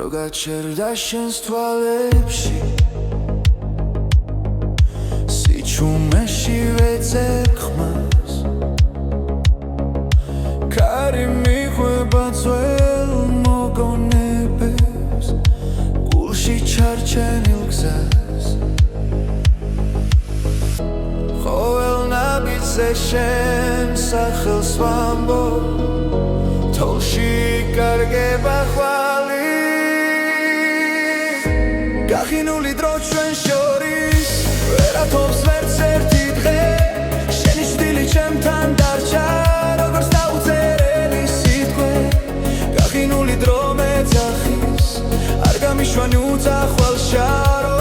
გაჩერდა შენს თვალებში სიჩუმეში ვეძებ ხმას კარი მიხვება ძველ მოგონებებს გულში ჩარჩენილ გზას ყოველ ნაბიჯზე შენ სახელს ვამბობ თოლში იკარგება ხვალი გახინული დრო ჩვენ შორის ვერათობს ვერც ერთი დღე შენი შვილი ჩემთან დარჩა როგორც დაუწერელი სიტყვე გახინული დრო მეძახის არ გამიშვანი უძახვალ შაროს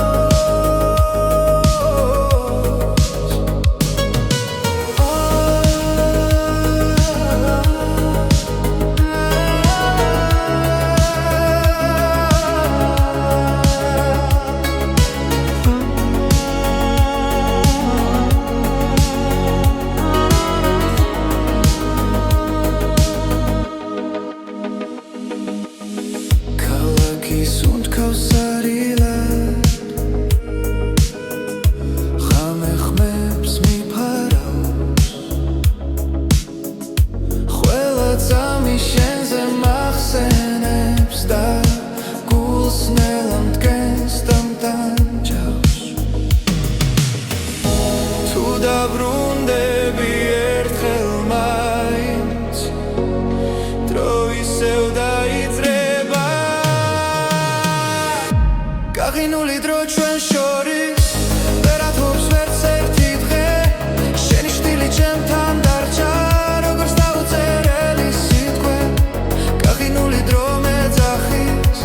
გახინული დრო ჩვენ შორის ვერათობს ვერც ერთი დღე შენი შვილი ჩემთან დარჩა როგორც დაუწერელი სიტყვე გახინული დრო მეძახის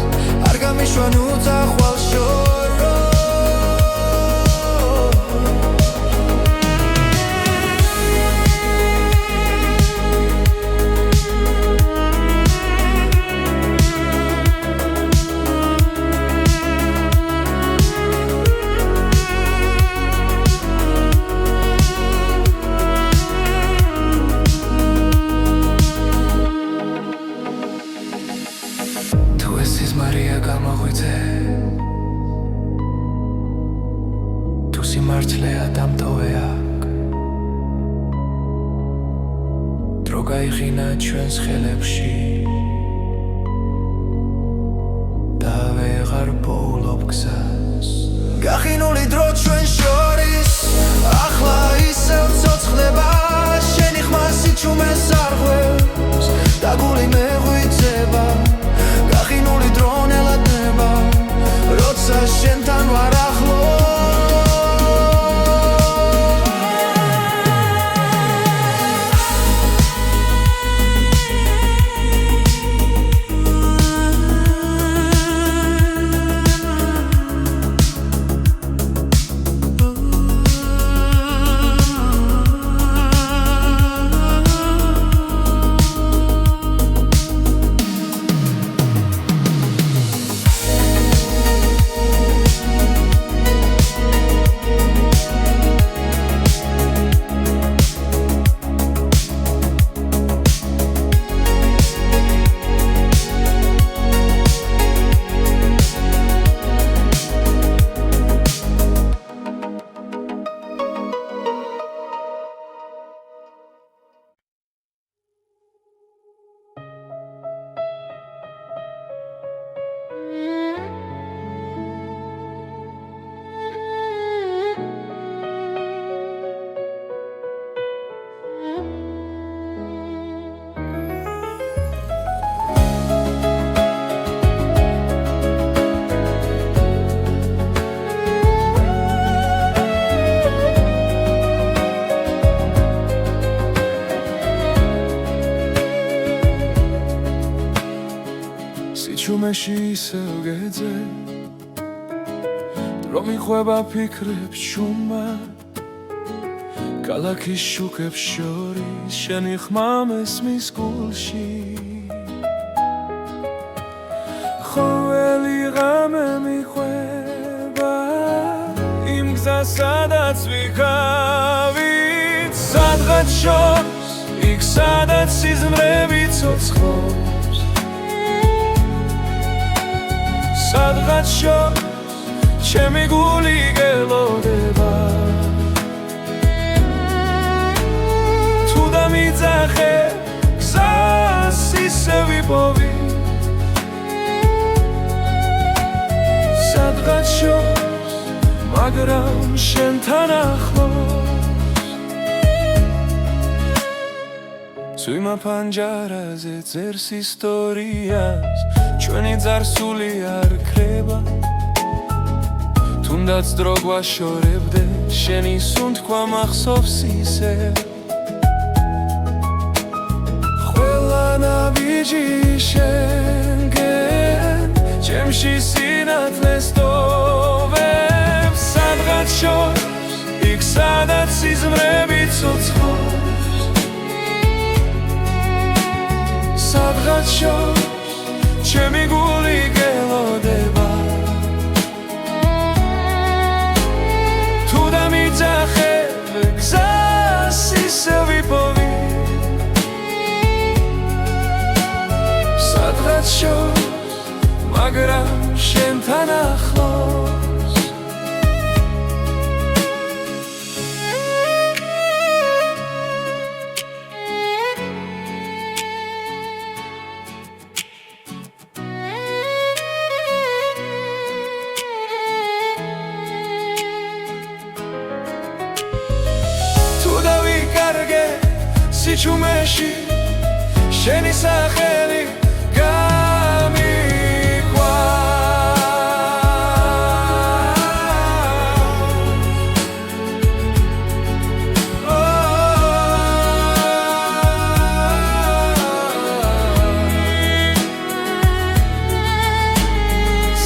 არ გამიშვან უძახვალ მარია გამოღვიძე თუ სიმართლეა დამტოვე აქ დრო გაიხინა ჩვენს ხელებში და ვეღარ პოულობ გზას გახინული დრო ჩვენ შორის ახლა ისევ ცოცხლება შენი ხმა სიჩუმეს არ ღვევს და გული მეღვიძება გახინული დრო ნელადნება როცა შენთან ვარ ახლო სიჩუმეში ისევ გეძე დრო მიხვება ფიქრებს ჩუმა ქალაქის შუქებს შორის შენი ხმა მესმის გულში ყოველი ღამე მიხვება იმ გზას სადაც ვიქავით სადღაც შორს იქ სადაც სიზმრები ცოცხლობს სადღაც შორს ჩემი გული გელოდება თუ დამიძახე გზას ისე ვიპოვი სადღაც შორს მაგრამ შენთან ახლოს წვიმა ფანჯარაზე წერს ისტორიას ჩვენი ძარსული არ ქრება თუნდაც დრო გვაშორებდე შენი სუნთქვა მახსოვს ისე ყველა ნაბიჯი შენგენ ჩემში სინათლეს ტოვებს სადღაც შორს იქ სადაც სიზმრები ცოცხლობს სადღაც შორს ჩემი გული გელოდება თუ დამიძახებ გზას ისე ვიპოვი სადღაც შორს მაგრამ შენთან ახლოს სიჩუმეში შენი სახელი გამიქვა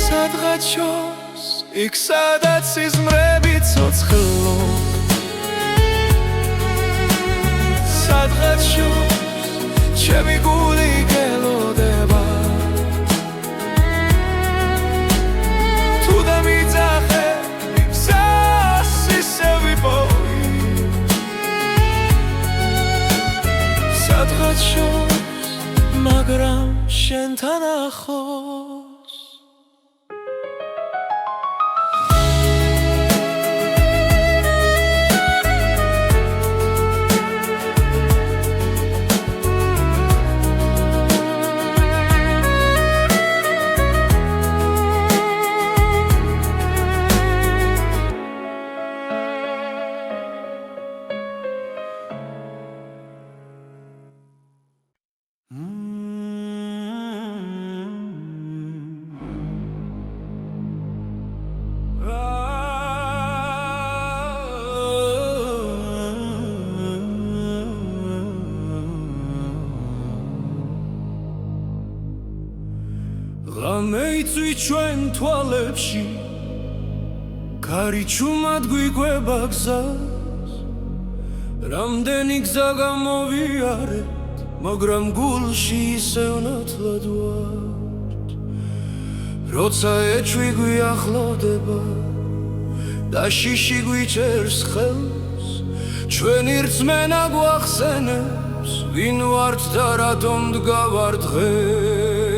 სადღაც შორს იქ სადაც სიზმრები ცოცხლობს სადღაც შორს ჩემი გული გელოდება თუ დამიძახებ გზას ისე ვიპოვი სადღაც შორს მაგრამ შენთან ახლოს მეიწვი ჩვენ თვალებში ქარიჩუმად გვიგვება გზას რამდენი გზა გამოვიარეთ მაგრამ გულში ისევ ნათლად ვართ როცა ეჭვი გვიახლოვდება და შიში გვიჭერს ხელს ჩვენი რწმენა გვახსენებს ვინ ვართ და რატომ დგავარ დღეს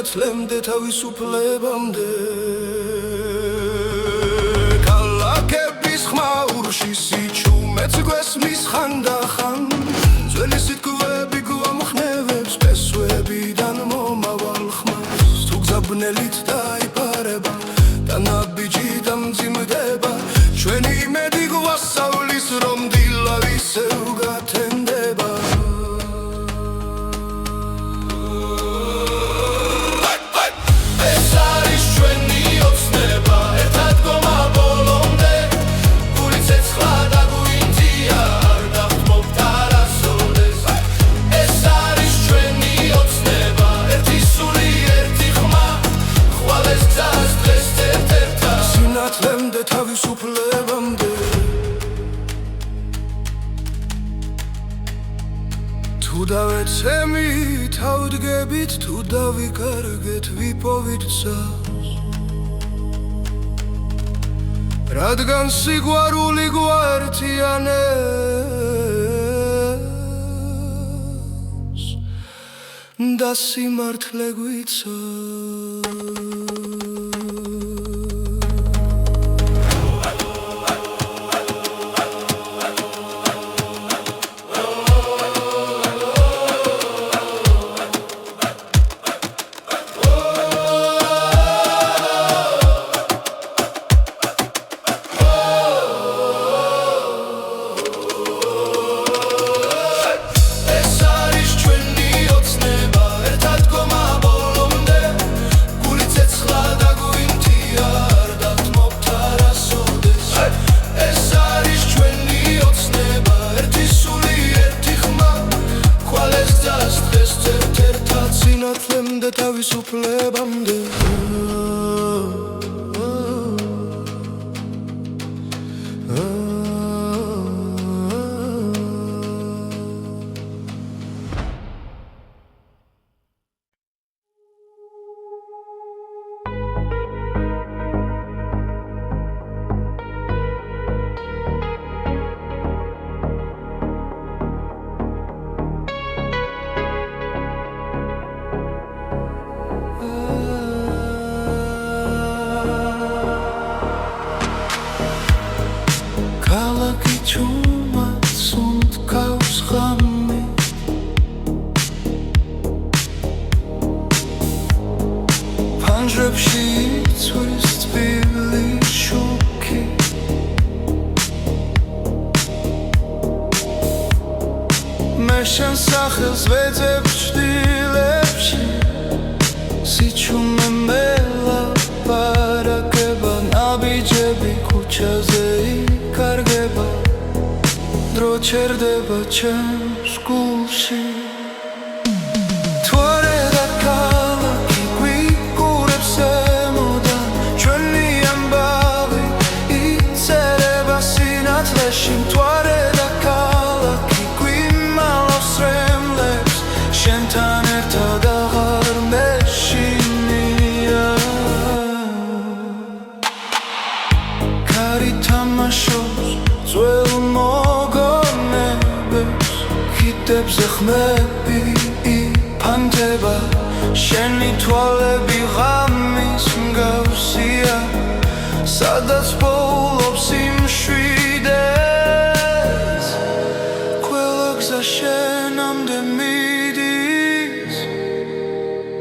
სინათლემდე თავისუფლებამდე ქალაქების ხმაურში სიჩუმეც გვესმის ხანდახან ძველი სიტყვები გვამხნევებს ფესვებიდან მომავალ ხმას თუ გზაბნელით დაიფარება და ნაბიჯი დამძიმდება ჩვენი იმედი გვასწავლის რომ დილა ისევ გათენდება It's თუ დავეცემი თავდგებით, თუ დავიკარგეთ ვიპოვით წავს, რადგან სიყვარული გვაერთიანებს და სიმართლე გვიცავს. და თავისუფლებამდე ფანჯრებში იცვის თბილი შუქი, მე შენ სახელს ვეძებ ჭდილებში, სიჩუმე მელაპარაკება, ნაბიჯები ქუჩაზე იკარგება, დრო ჩერდება ჩემს გულში. მთვარე და ქალაქი გვიმალავს რემლებს, შენთან ერთად აღარ მეშინია. ქარი თამაშობს ძველ მოგონებებს, ხიდებზე ხმები იფანტება, შენი თვალები ღამის მსგავსია, სადაც პოულობს იმშვიდეს, ყველა გზა შენამდე მიდის,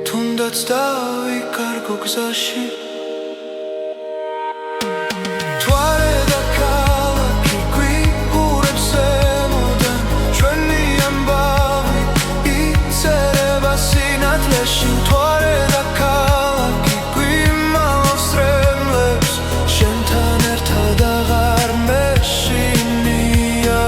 თუნდაც დავიკარგო გზაში. მთვარე და ქალაქი გვიყურებს ზემოდან, ჩვენი ამბავი იწერება სინათლეში. მთვარე და ქალაქი გვიმალავს რემლებს, შენთან ერთად აღარ მეშინია.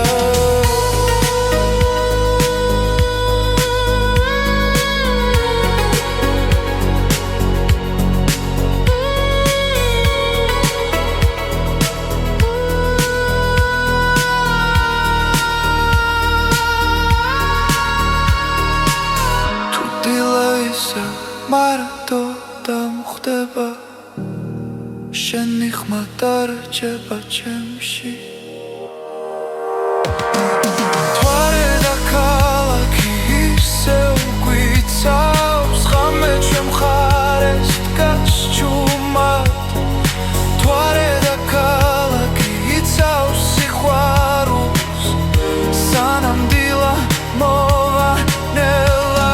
თუ დილა ისე მარტო დამხვდება, შენი ხმა დარჩება ჩემში. მთვარე და ქალაქი ისევ გვიცავს, ღამე ჩვენ მხარეს დგას ჩუმად. მთვარე და ქალაქი იცავს სიყვარულს, სანამ დილა მოვანელა.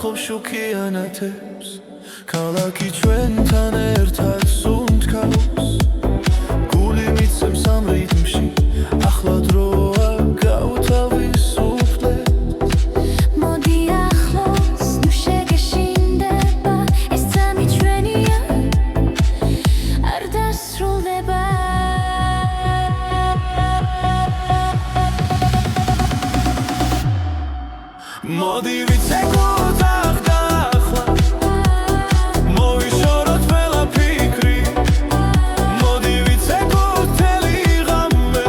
ახლობ შუქიანათებს ქალაქი ჩვენთან ერთად სუნთქავს გული მიცემს ამ რიტმში ახლა დროა გავთავისუფლდეთ მოდი ახლოს ნუ შეგეშინდება ეს წამი ჩვენია არ დასრულდება მოდი ვიცეკოთ ახლა მოვიშოროთ ყველა ფიქრი მოდი ვიცეკოთ თელი ღამე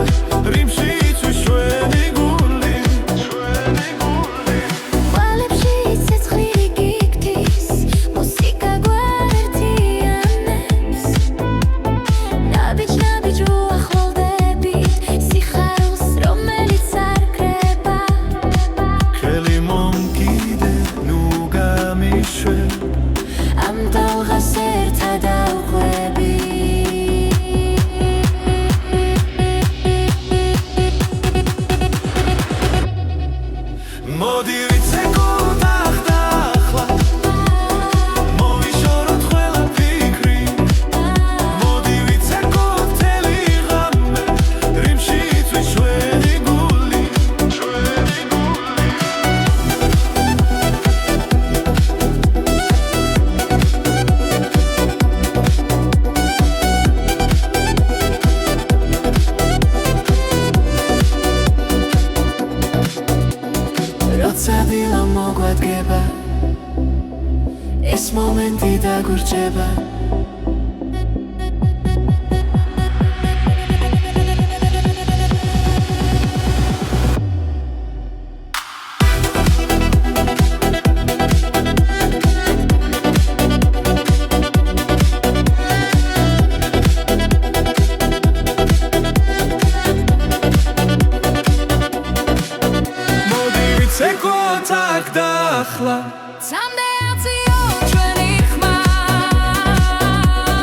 რიმში იცვის ჩვენი გული ყვალებში ცეცხლი გიგდის მუსიკა გვაერთიანებს ნაბიჯ უახლოვდებით სიხარულს რომელიც არ კრება ხელი მომკიდე ნუ გამიშვენ ამ დალღას ერთად ავყვები მოდი ვიცეკოთ ახლა მოვიშოროთ ყველა ფიქრი მოდი ვიცეკოთ თელი ღამე რიმში იცვის ჩვენი გული როცა დილა მოგვადგება ეს მომენტი დაგვრჩება მოდი ვიცეკოთ აქ და ახლა Someday I'll see you ჩვენი ხმა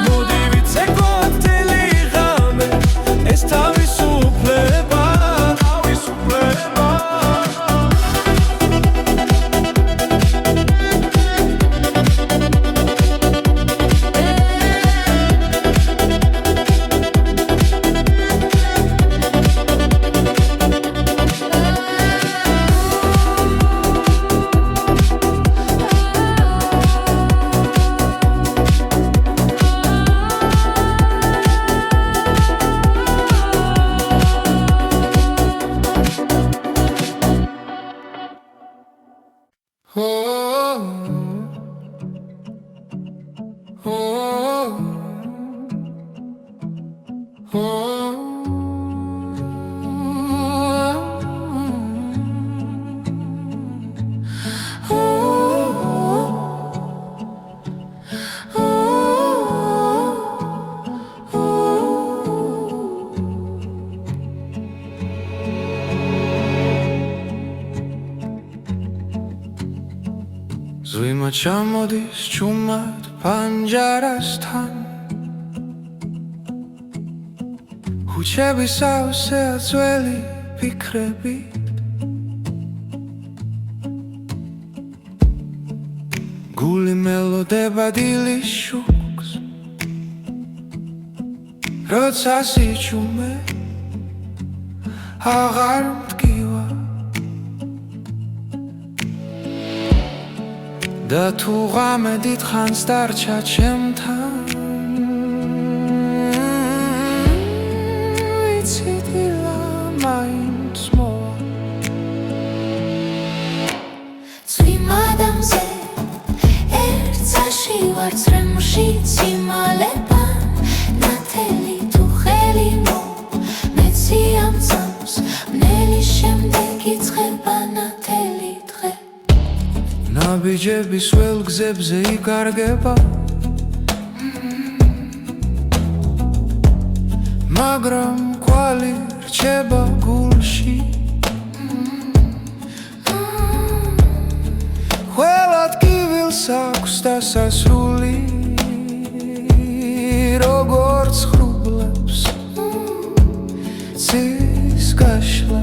მოდი ვიცეკოთ თელი ღამე ეს თავისუფლება ზვიმა ჩამოდის ჩუმად პანჯარასთან ხუჩები სავსეა ძველი ფიქრებით გული მელოდება დილის შუქს როცა სიჩუმე აღარ მტკივა და თუ ღამე დიდხანს დარჩა ჩემთან ვიცი დილა მაინც მოვა წვიმადამზე ერთ წაში ვარ წრემლში ციმალება ნათელი თუ ხელი მეცი ამ წამს მნელი შემდეგ იწყება ნათელი დღე ნაბიჯების ველს გზებზე იკარგება მაგრამ კვალი რჩება გულში ყველა ტკივილს აქვს დასასრული როგორც ხრუბლებს ცის გაშლა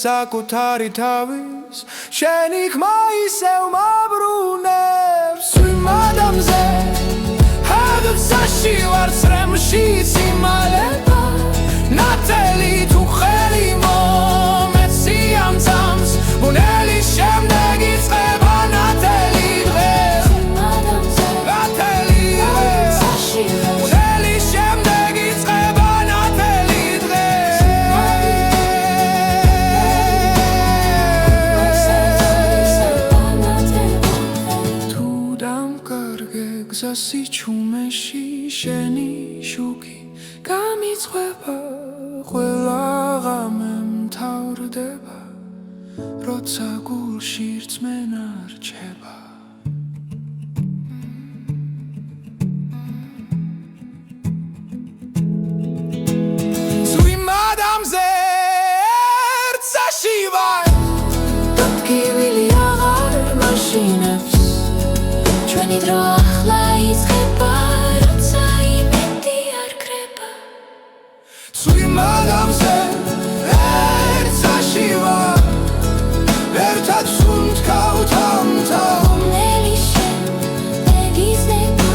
საკუთარი თავის შენი ხმა ისევ მაბრუნებს იმ ადამიანზე როდესაც ვარ ცრემლში სიმალება ნათელი თუ ხელი მომეცი ამ ძამს ბუნელი შემდეგ იწყება ნათელი დღე ნათელი ბუნელი შემდეგ იწყება ნათელი დღე თუ დამკარგე გზა სიჩუმეში შენი შუქი გამიწვება ყველა ღამე მთავრდება როცა გულში რწმენა რჩება თუ იმ ადამიანზე ერთსაში ვარ დადგივილი აღარ მაშინებს ჩვენი დრო ახლა იწყება როცა იმედი არ ქრება თუ იმ ადამიანზე ერთსაში ვარ ერთად სუნთქავთ ამთავ ნელი შემდეგ იწყება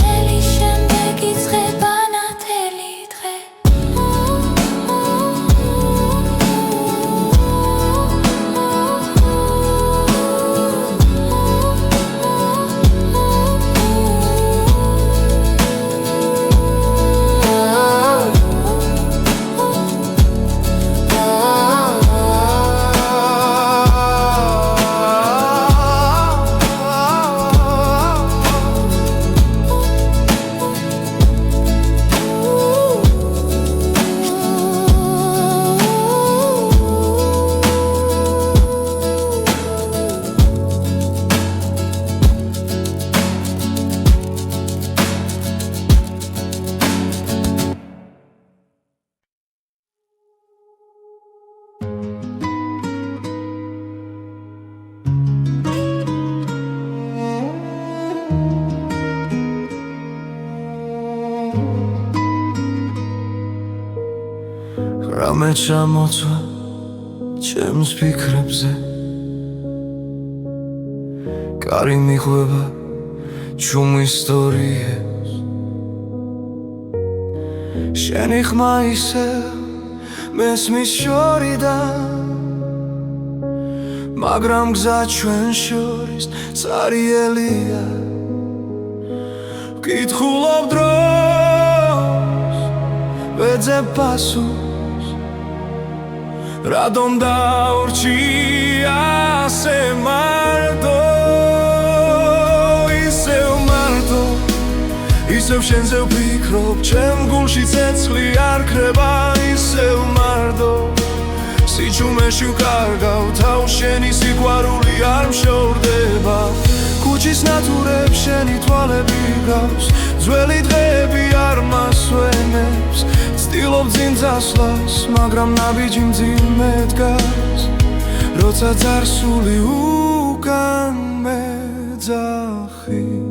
ნელი შემდეგ იწყება ნათელი დღე რამე ჩამოწვა ჩემს ფიქრებზე კარი მიღვება ჩუმ ისტორიებს შენი ხმა ისევ მესმის შორიდან მაგრამ გზა ჩვენ შორის წარიელია ვკითხულობ დროს ვეძებ პასუხს რადომ დაურჩი ასე მარტო ისევ შენზე ვფიქრობ ჩემ გულში ცეცხლი არ ქრება ისევ მარტო სიჩუმეში ვკარგავ თავს შენი სიყვარული არ მშორდება ქუჩის ნათურებს შენი თვალები გავს ძველი დღეები არ მასვენებს ვცდილობ წინ წასვლას მაგრამ ნაბიჯი მძიმე დგას როცა წარსული უკან მეძახის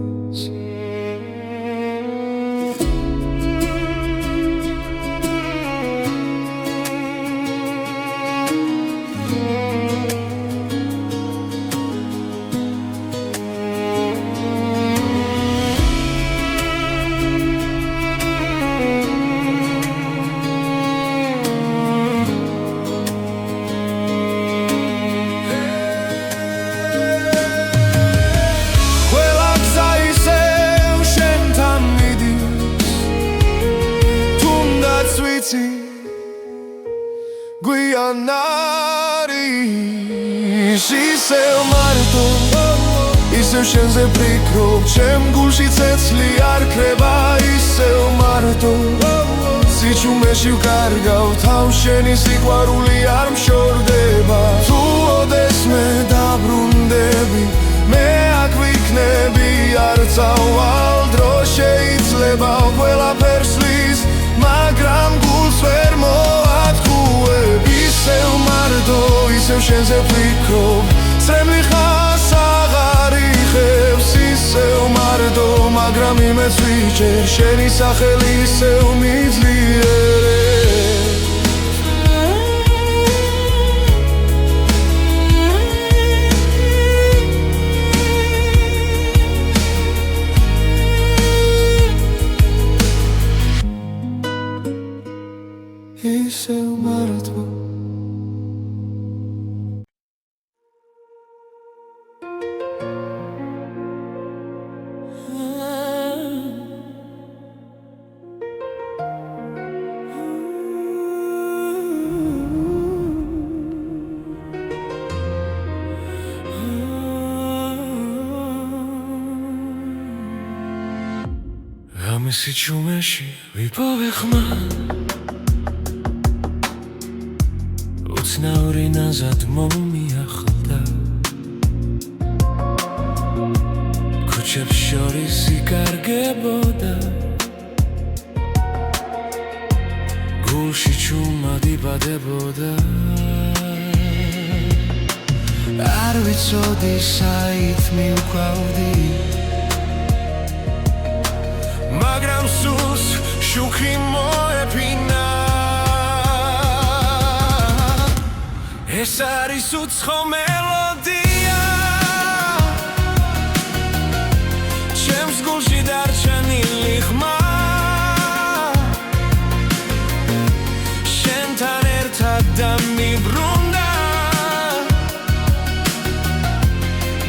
გვიან არის ისევ მარტო ისევ შენზე ვფიქრობ ჩემ გულში ცეცხლი არ ქრება ისევ მარტო სიჩუმეში ვკარგავ თავს შენი სიყვარული არ მშორდება თუ ოდესმე დაბრუნდები მე აქ ვიქნები არ წავალ დრო შეიძლება ყველაფერს ვის მაგრამ გულს ვერ მოათქუებ ისევ მარტო ისევ შენზე ვფიქრობ წრემლი ხას აღარ იხევს ისევ მარტო მაგრამ იმეც ვიჭერ შენი სახელი ისევ მიძლიერებს ისევ მარტო ამისი ჩუმეში ვიპოვე ხმა უცნაური ნაზად მომიახლდა ქუჩებს შორის იკარგებოდა გულში ჩუმად იბადებოდა არ ვიცოდი საით მივკვავდი მაგრამ სულს შუქი მოეფინა ეს არის უცხო მელოდია ჩემს გულში დარჩენილი ხმა შენთან ერთად დამიბრუნდა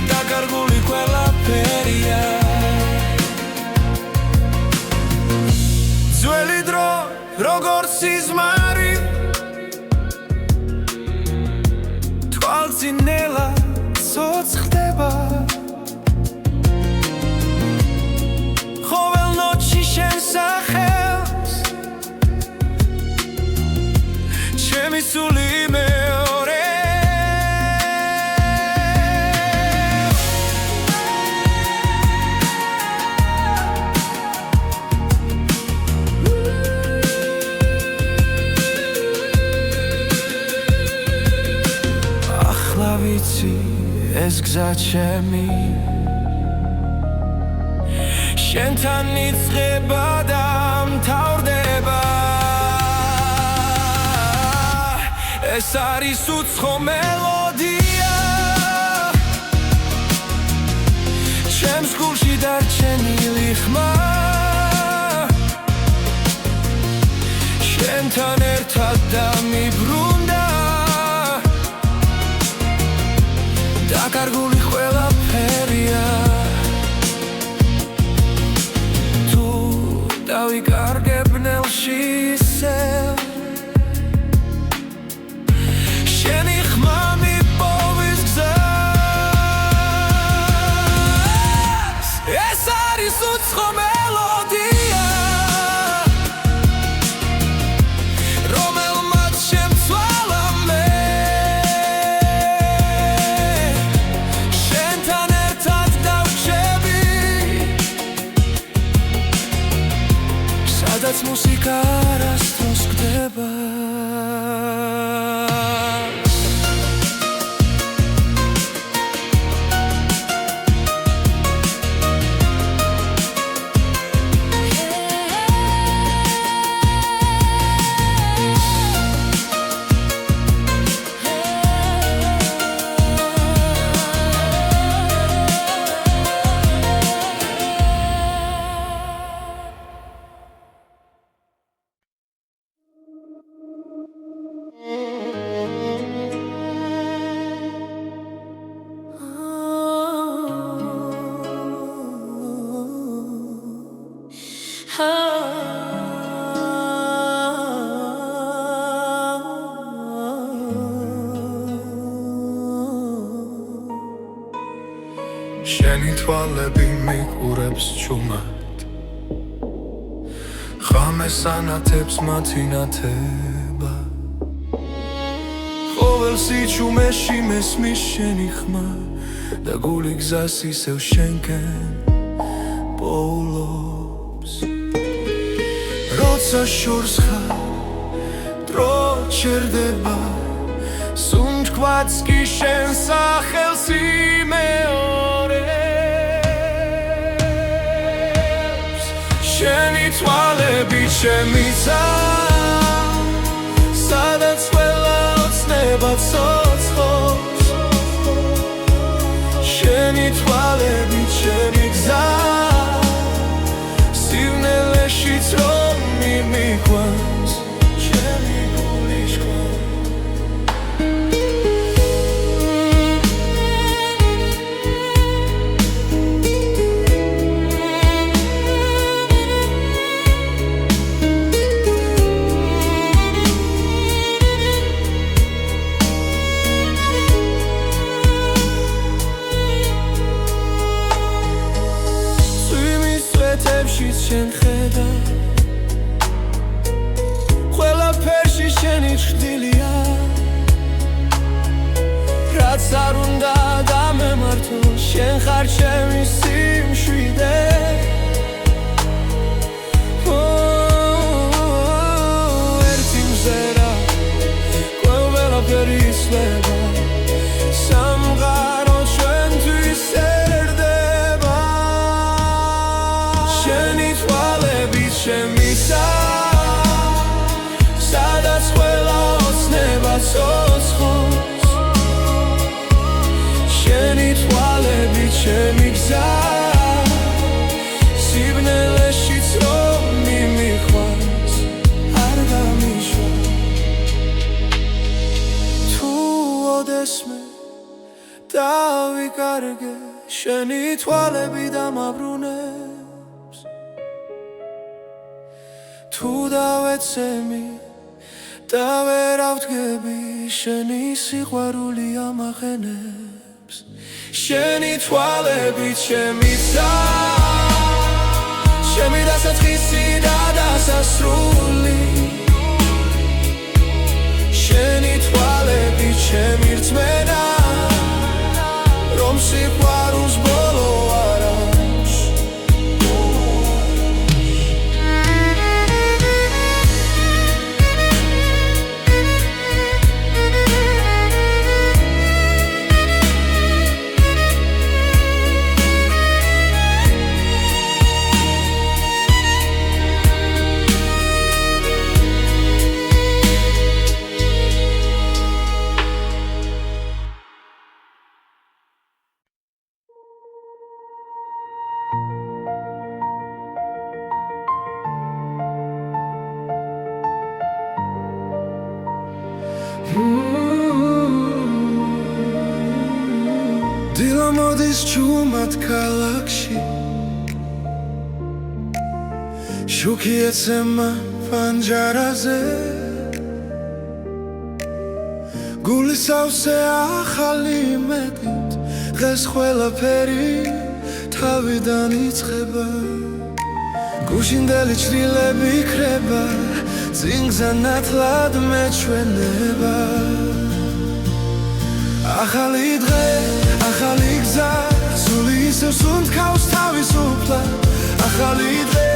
დაკარგული ყველაფერია ძველი დრო როგორც სიზმარი თვალწინელა ცოცხლდება ყოველ ნოჩი შენ სახელს ჩემი სული მეორე ვიცი ეს გზა ჩემი შენთან იწყება და მთავრდება ეს არის უცხო მელოდია ჩემს გულში დარჩენილი ხმა შენთან ერთად დამიბრუნდა დაკარგული ყველაფერია თუ დავიკარგებ ნელში ისევ შენი ხმა მიპოვის გზას ეს არის უცხო მელოდია რომელმაც შემცვალა მე სადაც მუსიკა არასდროს გდება შენი თვალები მიყურებს ჩუმად ხამეს ანათებს მათი ნათება ყოველ სიჩუმეში მესმის შენი ხმა და გული გზას ისევ შენკენ პოულობს როცა შორს ხარ დრო ჩერდება სუნთქვაც კი შენ სახელს იმეორებს შენი თვალები შემიცა სადაც ყველა ოცნება ცოცხლობს შენი თვალები ჩემი გზა სივნელეშიც რომ მიმიყვანს ჩემი გული ხარ ჩემი სიმშვიდე ერთი მზერა ყველაფერი იცლება სამყარო ჩვენთვის ერდება შენი თვალებით შემისა სადაც ყველა ოცნება ცოცხლობს შენი თვალებით ჩემი გზა სიბნელეშიც რომ მიმიყვანს არ გამიშვა თუ ოდესმე დავიკარგე შენი თვალები დამაბრუნებს თუ დავეცემი და ვერ ავდგები შენი სიყვარული ამახენებს შენი თვალებით ჩემი გზა ჩემი დასაწყისი და დასასრული შენი თვალებით ჩემი რწმენა რომ სიყვარულს ბოლო არ აქვს დილა მოდის ჩუმად ქალაქში შუქი ეცემა პანჯარაზე გულის ავსე ახალი მეტით დღეს ყველაფერი თავიდან იწყება გუშინდელი ჩრდილები იქრება წინგზა ნათლად მეჩვენება ახალი დღე ახალი გზა სული ისევ სუნთქავს თავისუფლად ახალი დღე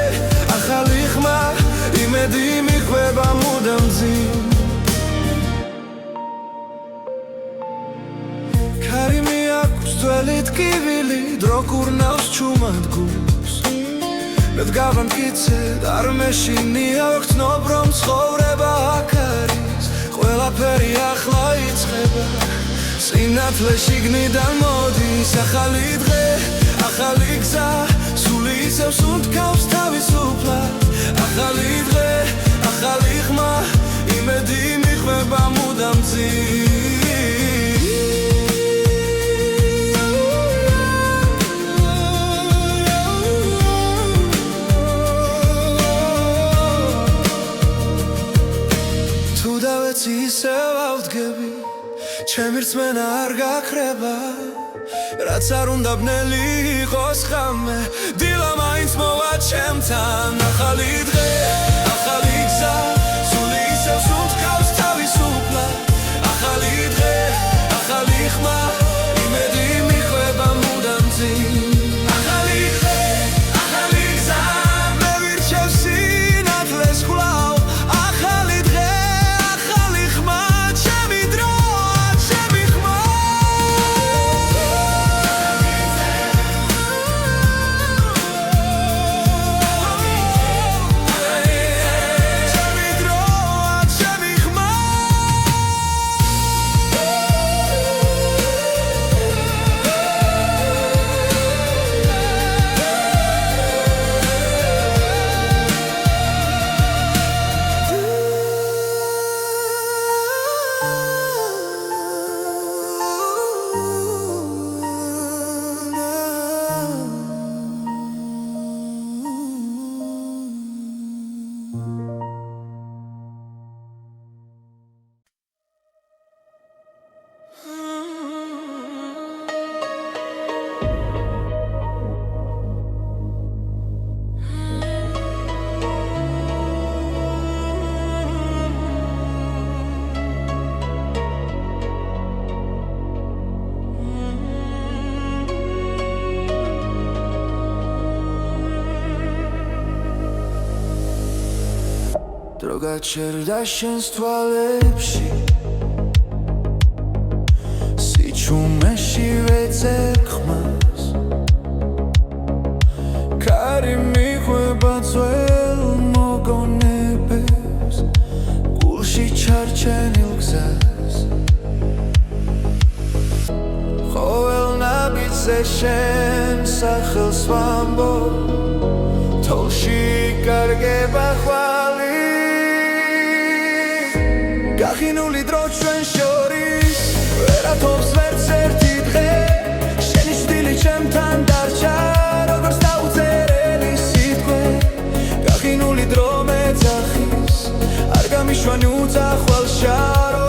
ახალი ხმა იმედი მიხვება მუდამ ძიმ ქარი მიაქვს ძველი ტკივილი დრო კურნავს ჩუმად გულს მე დგავამტკიცედ არ მეშინია ვგრძნობ რომ ცხოვრება აქ არის ყველაფერი ახლა იწყება სინათლე შიგნიდან მოდის ახალი დღე ახალი გზა სული ისევ სუნთქავს თავისუფლად ახალი დღე ახალი ხმა იმედი მიხვება მუდამ ძიმ თუ დავეცი ისევ ავდგები ჩემი რწმენა არ გაქრება რაც არ უნდა ბნელი იყოს ხამე დილა მაინც მოვა ჩემთან ახალი დღე ახალი გზა სული ისევ სუნთქავს თავისუფლად ახალი დღე ახალი ხმა იმედი მიხვება მუდამ ძიმ ახალი დღე ახალი გზა მე ვირჩევ სინათლეს ხვლავ ახალი დღე ახალი ხმა ჩემი დრო დრო გაჩერდა შენს თვალებში სიჩუმეში ვეძებ ხმას კარი მიხვება ძველ მოგონებებს გულში ჩარჩენილ გზას ყოველ ნაბიჯზე შენ სახელს ვამბობ თოლში იკარგება ხვალი გახინული დრო ჩვენ შორის ვერათობს ვერც ერთი დღე შენი შვილი ჩემთან დარჩა როგორც დაუწერელი სიტყვე გახინული დრო მეძახის არ გამიშვან უძახვალ შაროს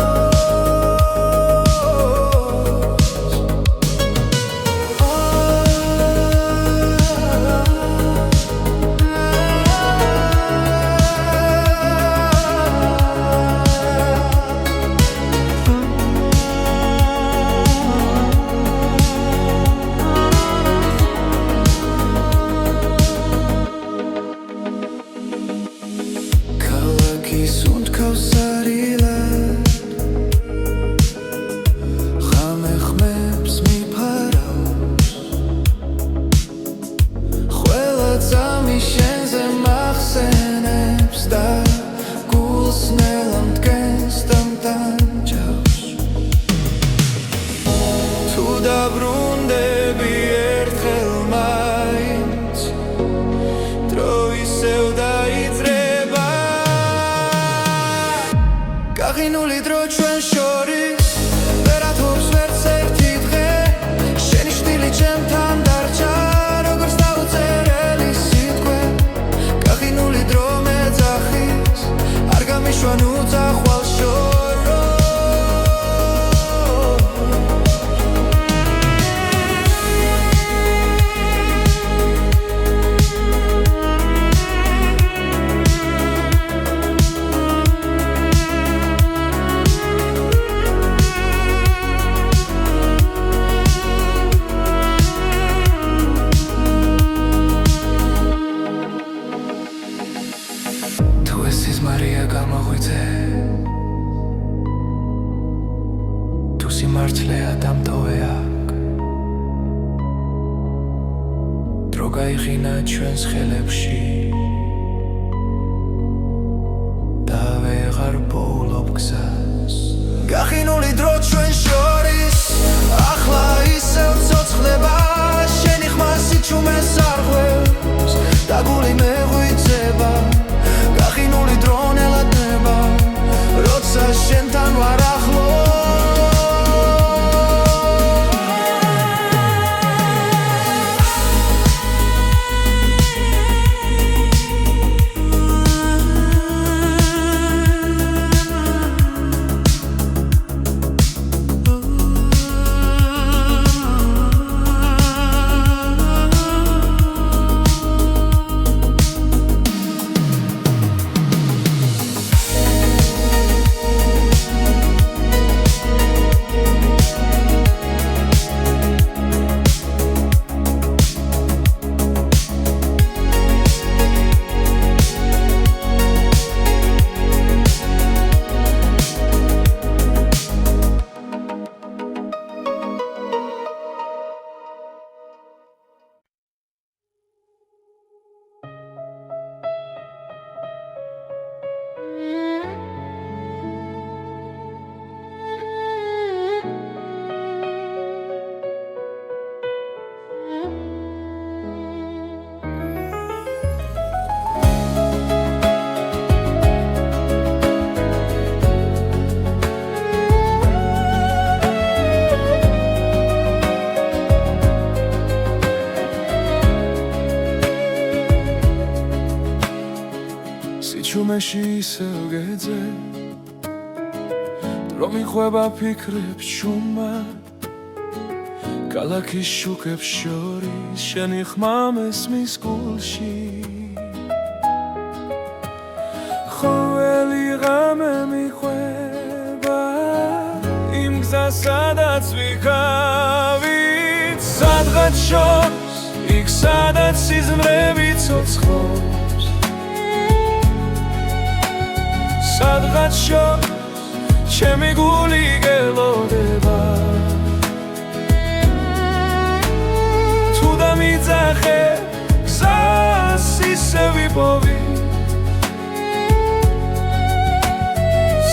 გახინული დრო ჩვენ შორის ვერათობს ვერც ერთი დღე შენი შვილი ჩემთან დარჩა როგორც დაუწერელი სიტყვე გახინული დრო მეძახის არ გამიშვან უძახვალ შოროს მარია გამოღვიძე თუ სიმართლეა დამტოვე აქ დრო გაიხინა ჩვენს ხელებში და ვეღარ პოულობ გზას გახინული დრო ჩვენ შორის ახლა ისევ ცოცხლება შენი ხმა სიჩუმეს არღვევს და გული მეღვიძება გახინული დრო ნელადნება როცა შენთან ვარ ახლო სიჩუმეში ისევ გეძე დრო მიხვება ფიქრებს შუმად ქალაქის შუქებს შორის შენი ხმა მესმის გულში ყოველი ღამე მიხვება იმ გზას სადაც ვიქავით სადღაც შორს იქ სადაც სიზმრები ცოცხლობს სადღაც შორს ჩემი გული გელოდება თუ დამიძახე გზას ისე ვიპოვი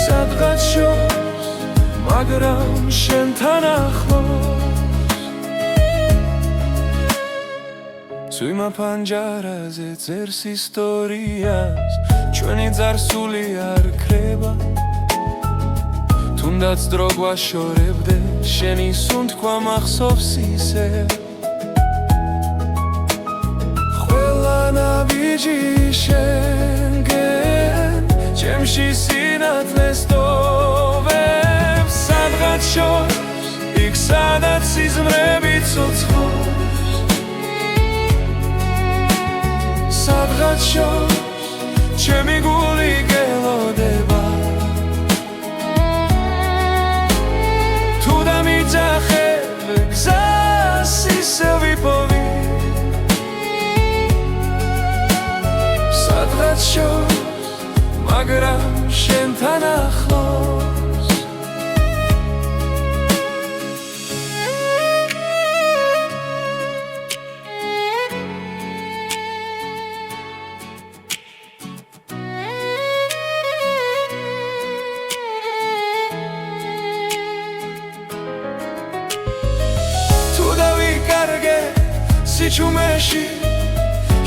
სადღაც შორს მაგრამ შენთან ახლოს Suima panjaraze წერს ისტორიას ჩვენი ძარსული არ ქრება თუნდაც დრო გვაშორებდე შენი სუნთქვა მახსოვს ისე ყველა ნაბიჯი შენგენ ჩემში სინათლეს ტოვებს სადღაც შორს იქ სადაც სიზმრები ცოცხლობს სადღაც შორს ჩემი გული გელოდება თუ დამიძახე გზას ისე ვიპოვი სადღაც შორს მაგრამ შენთან ახლოს სიჩუმეში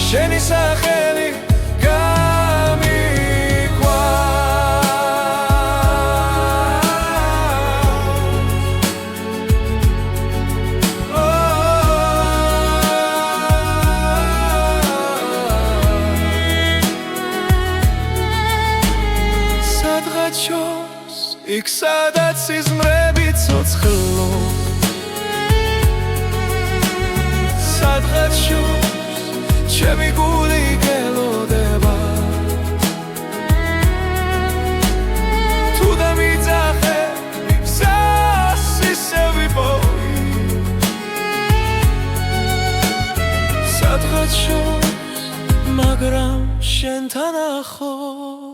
შენი სახელი გამიქვა სადღაც შორს იქ სადაც სიზმრები ცოცხლობს სადღაც შორს ჩემი გული გელოდება თუ დამიძახე გზას ისე ვიპოვი სადღაც შორს მაგრამ შენთან ახლოს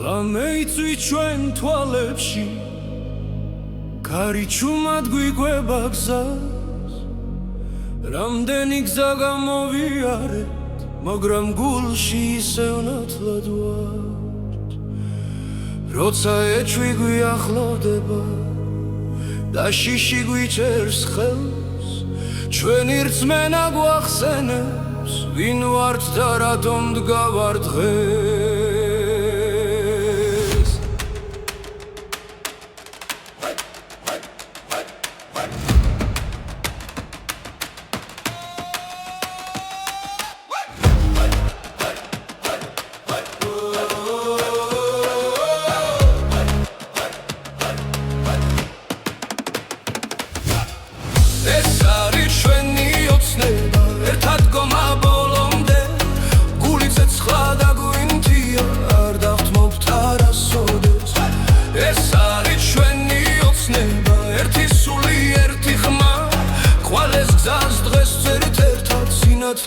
Ramei ჩვენ თვალებში კარიჩუმად გვიგვება გზას რამდენი გზა გამოვიარეთ მაგრამ გულში ისევ ნათლად ვართ როცა ეჭვი გვიახლოვდება და შიში გვიჭერს ხელს ჩვენი რწმენა გვახსენებს ვინ ვართ და რატომ დგავარ დღეს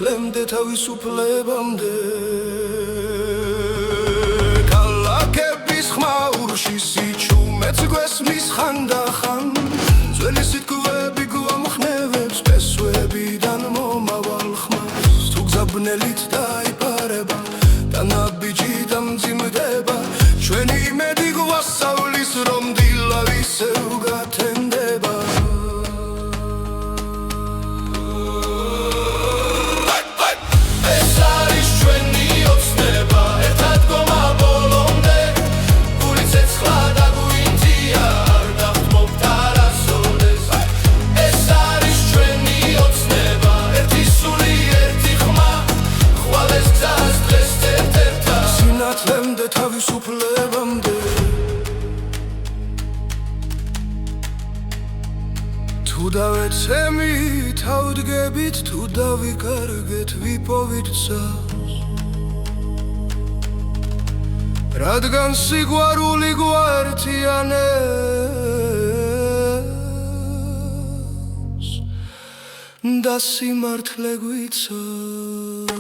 Lemde თავისუფლებამდე ქალაქების ხმაურში სიჩუმეც გვესმის ხანდახან ძველი სიტყვები გვამხნევებს ფესვებიდან მომავალ ხმას თუ გზაბნელით დაიპარება და ნაბიჯი დამძიმდება ჩვენი იმედი გვასწავლის რომ დილა ისევ გათენდება It's თუ დავეცემი თავდგებით, თუ დავიკარგეთ ვიპოვით წავს, რადგან სიყვარული გვართიანებს და სიმართლე გვიცავს.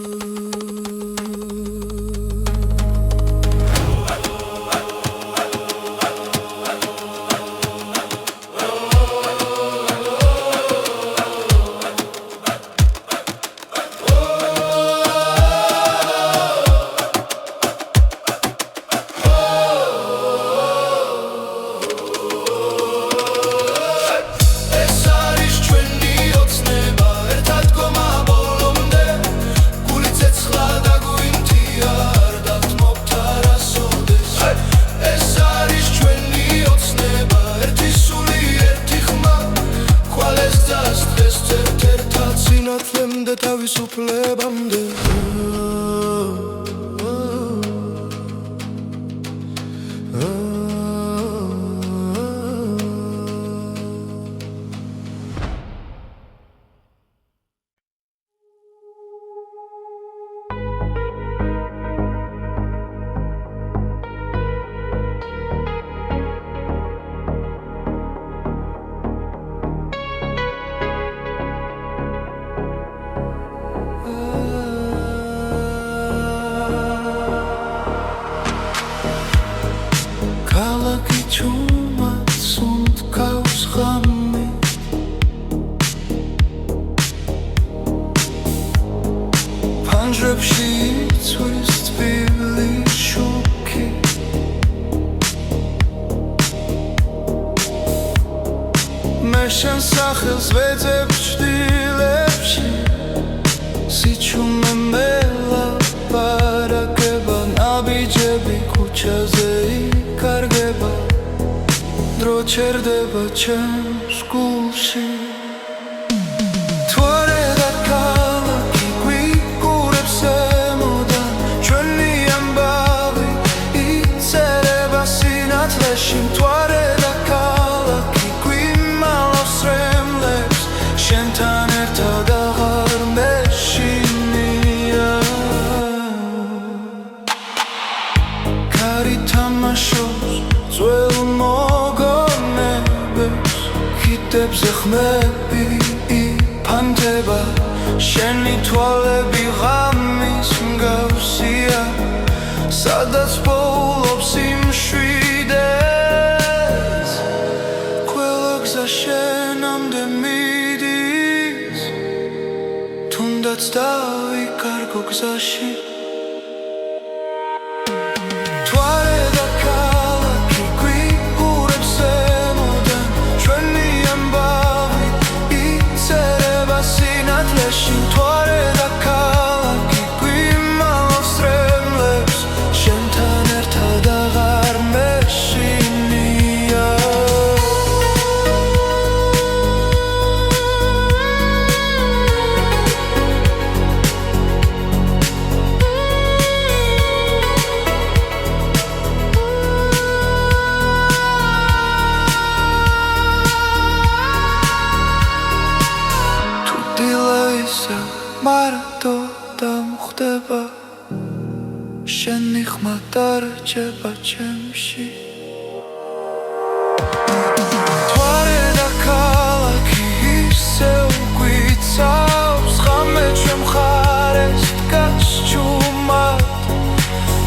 თავისუფლებამდე ფანჯრებში იცვის თბილი შუქი, მე შენ სახელს ვეძებ ჩრდილებში, სიჩუმე მელაპარაკება, ნაბიჯები ქუჩაზე იკარგება, დრო ჩერდება ჩემს გულში. მთვარე და ქალაქი გვიმალავს რემლებს, შენთან ერთად აღარ მეშინია. ქარი თამაშობს ძველ მოგონებებს, ხიდებზე ხმები იფანტება, შენი თვალები ღამის მსგავსია, სადაც პოულობს იმშვიდეს, ყველა შენამდე მიდის, თუნდაც დავიკარგო გზაში. მთვარე და ქალაქი გვიყურებს ზემოდან, ჩვენი ამბავი იწერება სინათლეში. მთვარე და ქალაქი გვიმალავს რემლებს, შენთან ერთად აღარ მეშინია. მარადო დამხდება, შენი ხმა დარჩება ჩემში. მთვარე და ქალაქი ისევ გვიცავს, ღამე ჩვენ მხარეს დგას ჭუმად.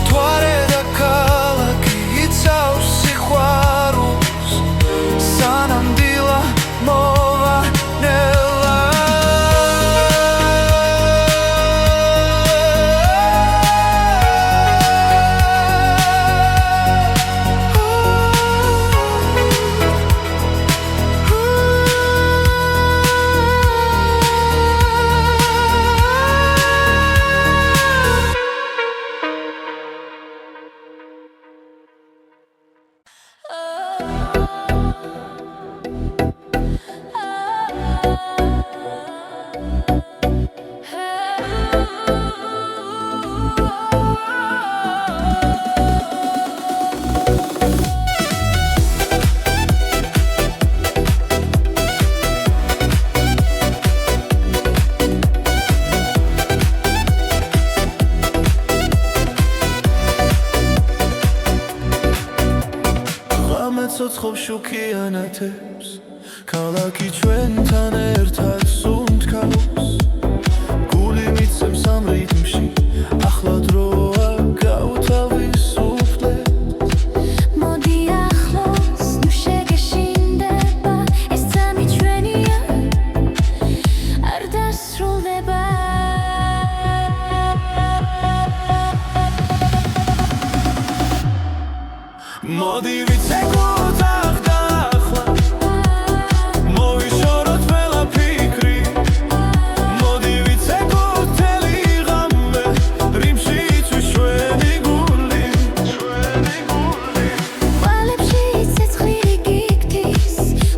მთვარე და ქალაქი იცავს სიყვარულს, სანამ დილა მოვანელა. ცოცხობს შუქიანათებს ქალაქი ჩვენთან ერთად სუნთქავს გული მიცემს ამ რიტმში ახლა დროა გავთავისუფლდეთ მოდი ახლოს ნუ შეგეშინდება ეს წამი ჩვენია არ დასრულდება მოდი ვიცეკოთ ახლა მოვიშოროთ ყველა ფიქრი მოდი ვიცეკოთ თელი ღამე რიმში იცვის ჩვენი გული ვალებში ცეცხლი გიგდის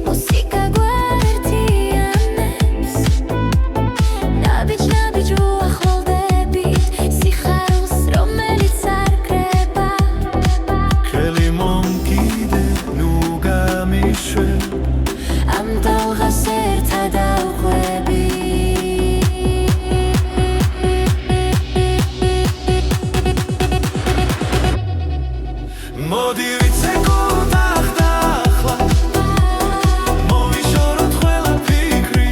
მუსიკა გვაერთიანებს ნაბიჯ უახლოვდებით სიხარულს რომელიც არ კრება ხელი მომკიდე ნუ გამიშვებ ამ დალღას ერთად ავყვები მოდი ვიცეკოთ ახლა მოვიშოროთ ყველა ფიქრი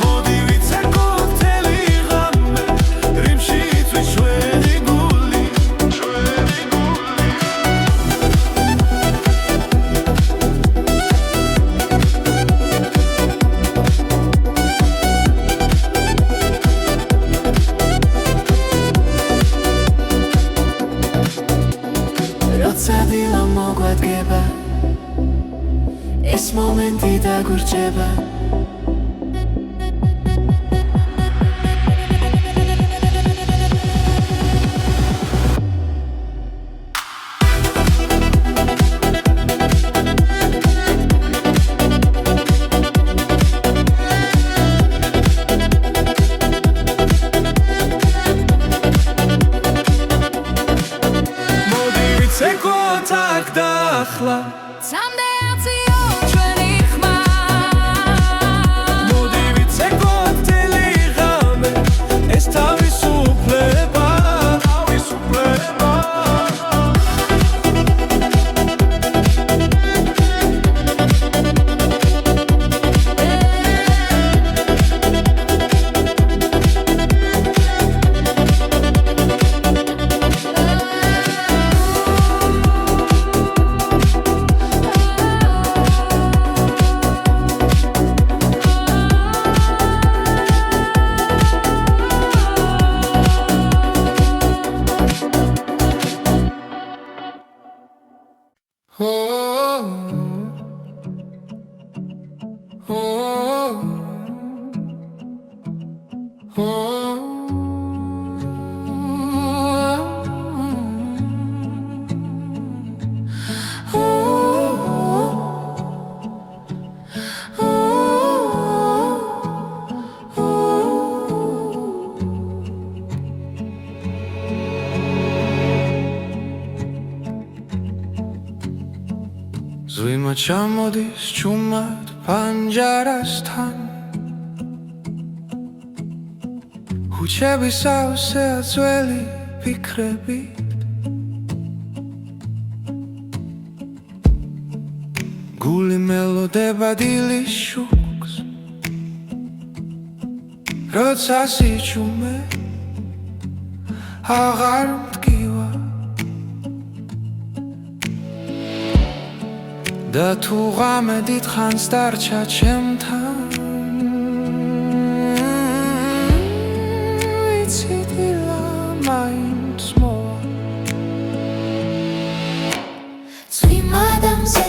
მოდი ვიცეკოთ თელი ღამე რიმში იცვის ჩვენი გული როცა დილა მოგვადგება ეს მომენტი დაგვრჩება მოდი ვიცეკოთ აქ და ახლა Someday I'll see you ჩვენი ხმა მოდი ვიცეკოთ თელი ღამე ეს თავისუფლება ზვიმა ჩამოდის ჩუმად პანჯარასთან უჩების ავსეა ძველი ფიქრებით გული მელოდება დილის შუქს როცა სიჩუმე აღარ მტკივა და თუ ღამე დიდხანს დარჩა ჩემთან ვიცი დილა მაინც მოვა წვიმა დამზე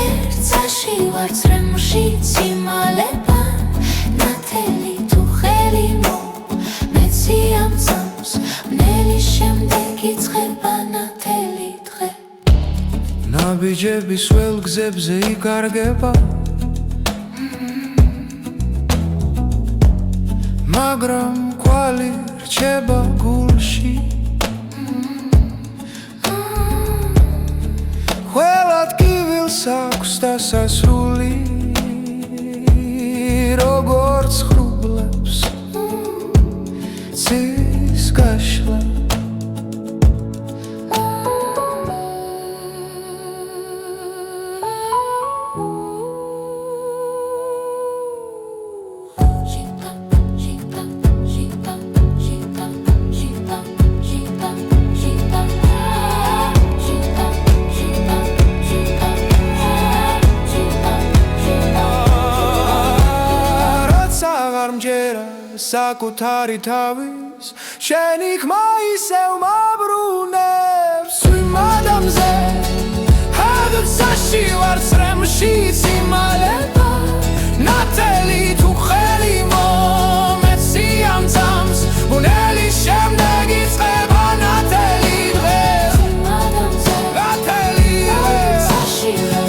ერთსაში ვარ წრემლში ციმალება ნათელი თუ ხელი მეცი ამ წამს მნელი შემდეგ იწყება ნათელი დღე ნაბიჯების ველგზებზე იკარგება მაგრამ კვალი რჩება გულში ყველა ტკივილს აქვს დასასრული როგორც ხრუბლებს ცის გაშლა საკუთარი თავის შენი ხმა ისევ მაბრუნებს იმ ადამიანზე როდესაც ვარ წრემში სიმალება ნათელი თუ ხელი მომეცი ამ წამს ბუნელი შემდეგ იწყება ნათელი დღე ნათელი დღე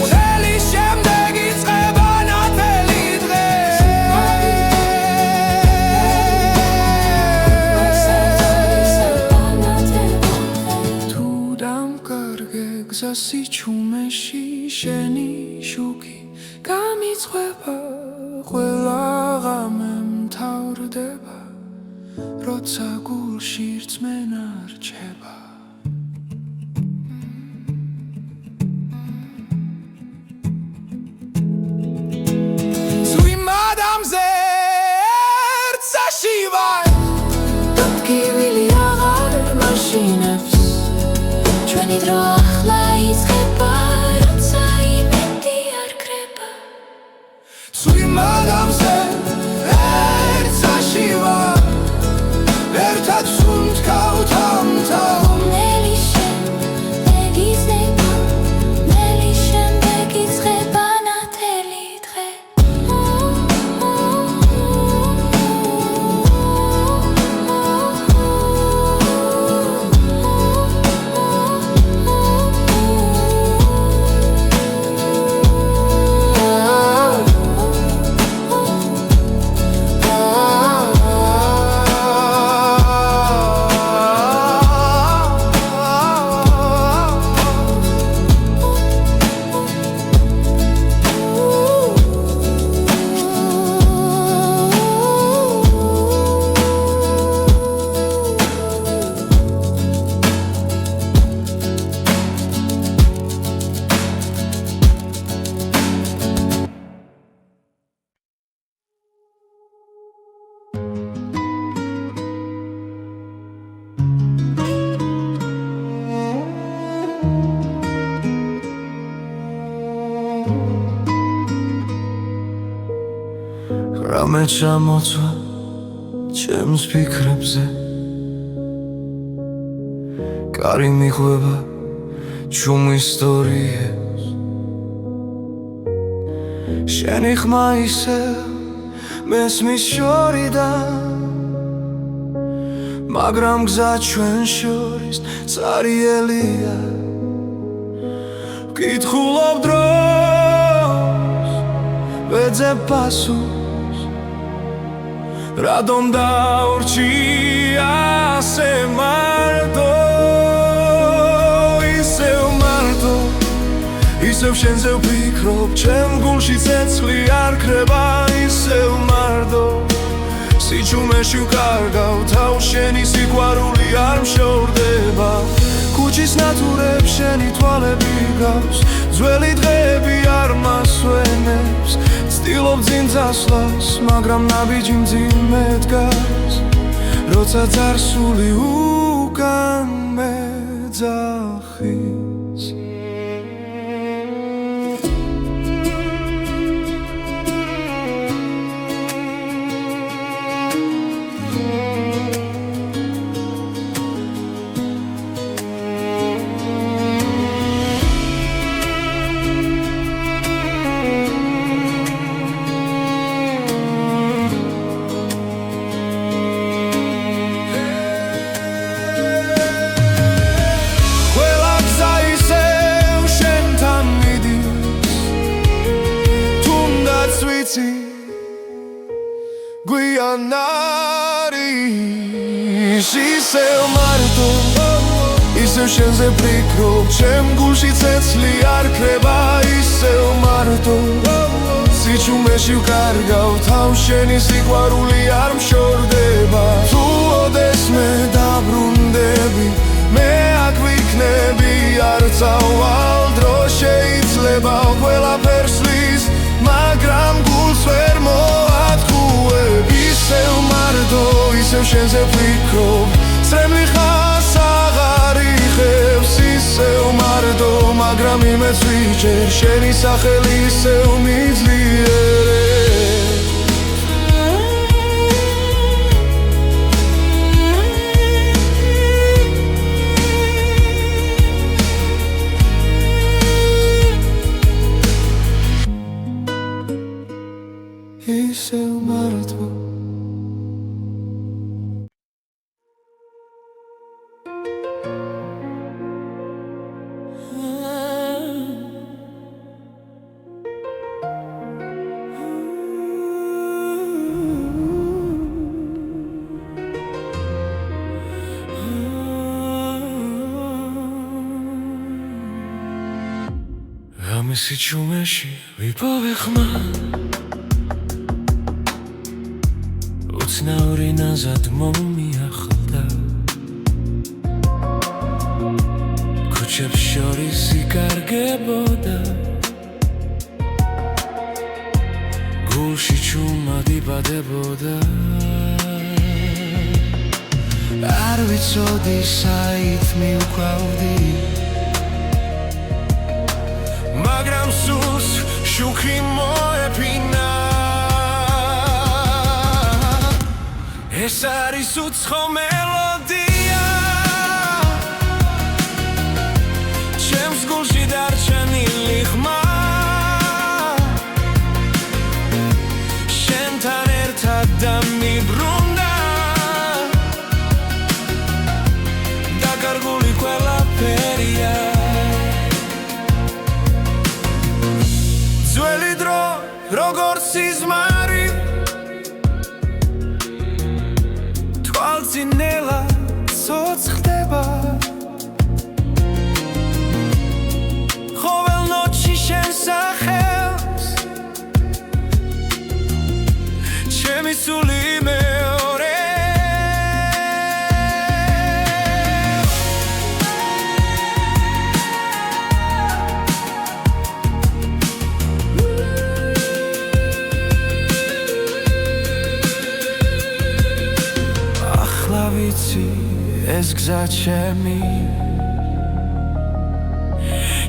ბუნელი შემდეგ იწყება ნათელი დღე თუ დამკარგე გზასი ჩუმეში შენი შუქი გამიწყვება ყველა ღამე მთავრდება როცა გულში რწმენა რჩება ზღვი მადამზე ერთსაში ვარ დადგივილი აღარ მაშინებს ჩვენი დრო ახლა იწყება როცა იმედი არ ქრება ზღვი მადამზე ერთსაში ვარ ერთად სუნთქავთ ამთავ ნელი შემდეგ იწყება ნელი შემდეგ იწყება ნათელი დღე რამე ჩამოწვა ჩემს ფიქრებზე კარი მიხვება ჩუმ ისტორიებს შენი ხმა ისევ მესმის შორიდან მაგრამ გზა ჩვენ შორის წარიელია ვკითხულობ დროს ვეძებ პასუხს რადომ დაურჩი ასე მარტო ისევ შენზე ვფიქრობ ჩემ გულში ცეცხლი არ ქრება ისევ მარტო სიჩუმეში ვკარგავ თავს შენი სიყვარული არ მშორდება ქუჩის ნათურებს შენი თვალები გავს ძველი დღეები არ მასვენებს ცდილობ წინ წასვლას მაგრამ ნაბიჯი მძიმე დგას როცა წარსული უკან მეძახის გვიან არის ისევ მარტო ისევ შენზე ვფიქრობ ჩემ გულში ცეცხლი არ ქრება ისევ მარტო სიჩუმეში ვკარგავ თავს შენი სიყვარული არ მშორდება თუ ოდესმე დაბრუნდები მე აქ ვიქნები არ წავალ დრო შეიძლება ყველაფერს ვის მაგრამ გულს ვერ მოათქუებ ისევ მარტო ისევ შენზე ვფიქრობ წრემლი ხას აღარ იღებს ისევ მარტო მაგრამ იმეც ვიჭერ შენი სახელი ისევ მიძლიერებს ღამისი ჩუმეში ვიპოვე ხმა უცნაური ნაზად მომიახლდა ქუჩებს შორის იკარგებოდა გულში ჩუმად იბადებოდა არ ვიცოდი საით მივკვავდი მაგრამ სულს შუქი მოეფინა ეს არის უცხო მელოდია ჩემს გულში დარჩენილი ხმა შენთან ერთად დამიბრუნდა დაკარგული ყველაფერია ძველი დრო როგორც სიზმარი თვალწინელა ცოცხლდება ყოველ ნოჩი შენ სახელს ჩემი სული მეორე ახლა ვიცი ეს გზა ჩემი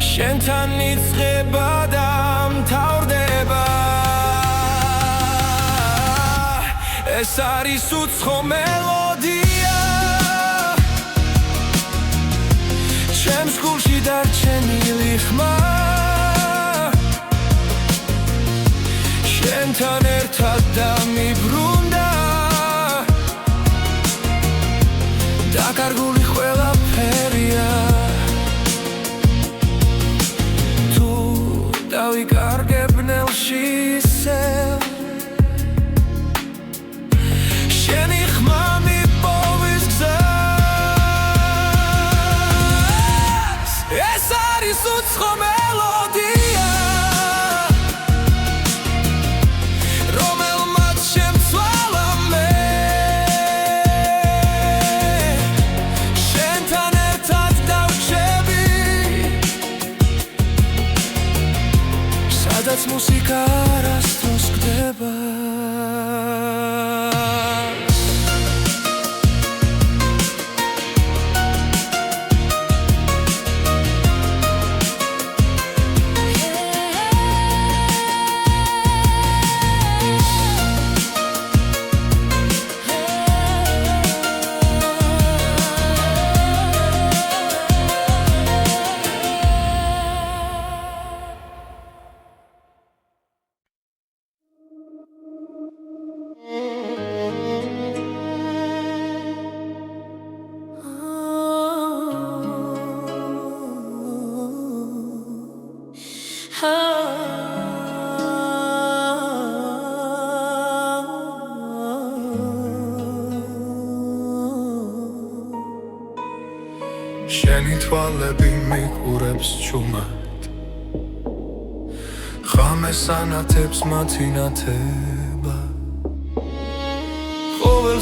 შენთან იწყება და მთავრდება ეს არის უცხო მელოდია ჩემს გულში დარჩენილი ხმა შენთან ერთად დამიბრუნდა დაკარგული ყველაფერია თუ დავიკარგებ ნელში ისევ შენი ხმა მიპოვის გზას ეს არის უცხო მელოდია რომელმაც შემცვალა მე შენთან ერთად დავრჩები სადაც მუსიკა არასდროს გდება შენი თვალები მიყურებს ჩუმად ღამეს ანათებს მათი ნათება ყოველ